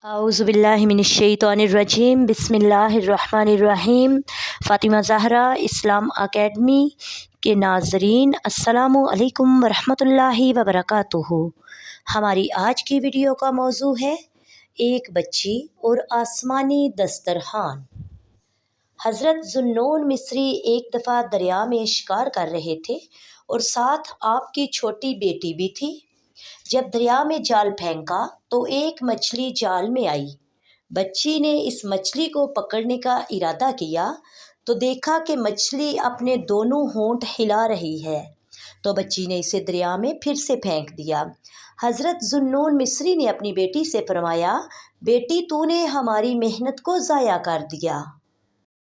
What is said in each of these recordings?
आउज़ुबिल्लाहिमिनश्शैतानिर्रजीम बिस्मिल्लाहिर्रहमानिर्रहीम। फ़ातिमा ज़हरा इस्लाम अकेडमी के नाज़रीन अस्सलामु अलैकुम वरहमतुल्लाहि वबरकातुहू। हमारी आज की वीडियो का मौजू है एक बच्ची और आसमानी दस्तरखान। हज़रत ज़ुन्नून मिस्री एक दफ़ा दरिया में शिकार कर रहे थे और साथ आपकी छोटी बेटी भी थी। जब दरिया में जाल फेंका तो एक मछली जाल में आई। बच्ची ने इस मछली को पकड़ने का इरादा किया तो देखा कि मछली अपने दोनों होंठ हिला रही है, तो बच्ची ने इसे दरिया में फिर से फेंक दिया। हज़रत ज़ुन्नून मिस्री ने अपनी बेटी से फरमाया, बेटी तूने हमारी मेहनत को ज़ाया कर दिया।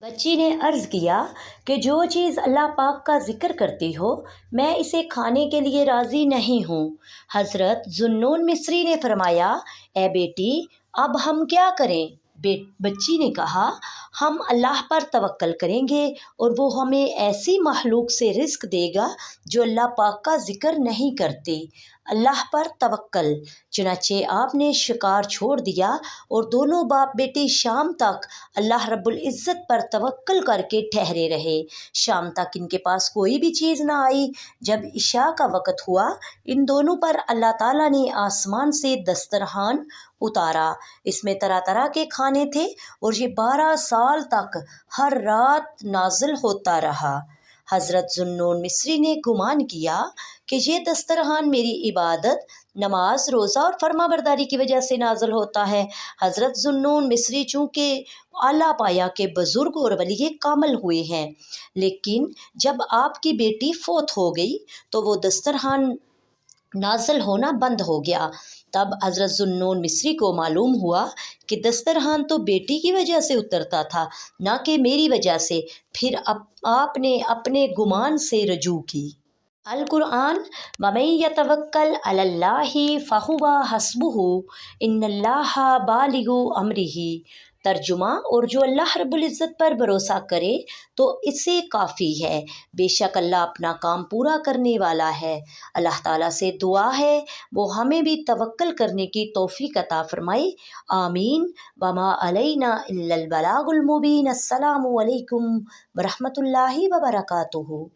बच्ची ने अर्ज़ किया कि जो चीज़ अल्लाह पाक का ज़िक्र करती हो मैं इसे खाने के लिए राज़ी नहीं हूँ। हज़रत ज़ुन्नून मिस्री ने फरमाया, ए बेटी अब हम क्या करें? बच्ची ने कहा, हम अल्लाह पर तवक्कल करेंगे और वो हमें ऐसी मखलूक से रिस्क देगा जो अल्लाह पाक का ज़िक्र नहीं करती। अल्लाह पर तवक्कल। चुनाचे आपने शिकार छोड़ दिया और दोनों बाप बेटी शाम तक अल्लाह रब्बुल इज़्ज़त पर तवक्कल करके ठहरे रहे। शाम तक इनके पास कोई भी चीज़ ना आई। जब इशा का वक़्त हुआ इन दोनों पर अल्लाह ताला ने आसमान से दस्तरखान उतारा। इसमें तरह तरह के खाने थे और ये 12 साल तक हर रात नाजिल होता रहा। हज़रत ज़ुन्नून मिस्री ने गुमान किया कि ये दस्तरखान मेरी इबादत, नमाज, रोज़ा और फर्माबरदारी की वजह से नाजिल होता है। हज़रत ज़ुन्नून मिस्री चूँकि आला पाया के बुज़ुर्ग और वली कामिल हुए हैं, लेकिन जब आपकी बेटी फ़ौत हो गई तो वो दस्तरखान नाज़िल होना बंद हो गया। तब हज़रत ज़ुन्नून मिस्री को मालूम हुआ कि दस्तरखान तो बेटी की वजह से उतरता था, ना कि मेरी वजह से। फिर आपने अपने गुमान से रजू की। अल कुरान वमन यतवक्कल अलल्लाहि फहुवा हस्बुहु इन्नल्लाहा बालिगु अमरिही। तर्जुमा, और जो अल्लाह रब्बुल इज़्ज़त पर भरोसा करे तो इससे काफ़ी है, बेशक अल्लाह अपना काम पूरा करने वाला है। अल्लाह ताला से दुआ है वो हमें भी तवक्कल करने की तौफीक अता फरमाए। आमीन। वमा अलैना इल्लल बलागुल मुबीन। अस्सलामु अलैकुम वरहमतुल्लाहि वबरकातुहू।